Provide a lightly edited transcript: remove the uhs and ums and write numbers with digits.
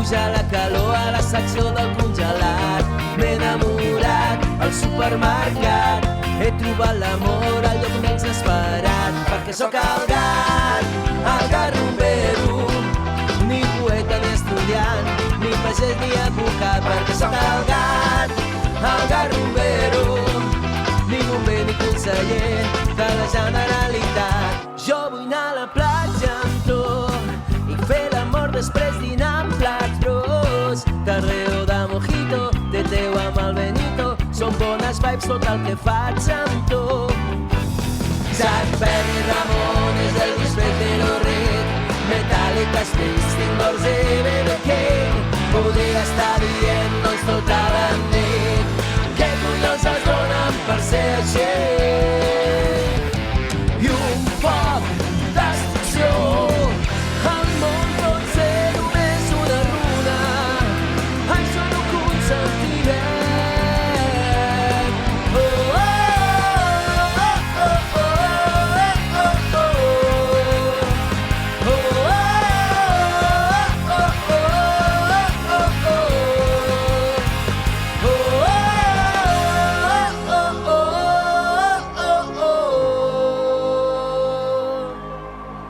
Puja la calor a la secció del congelat. M'he enamorat al supermercat. He trobat l'amor al lloc menys esperat. Perquè sóc el gat rumbero, ni poeta ni estudiant, ni pagès ni advocat. Perquè sóc el gat rumbero, ni bomber ni conseller de la Generalitat. Jo vull anar a la platja amb tu i fer l'amor després dinar amb plats gros. Carreo de mojito, teteo amb el Benito, són bones vibes tot el que faig amb tu. Zack Perry, Ramones, Elvis Presley, Lou Reed, Metallica, Space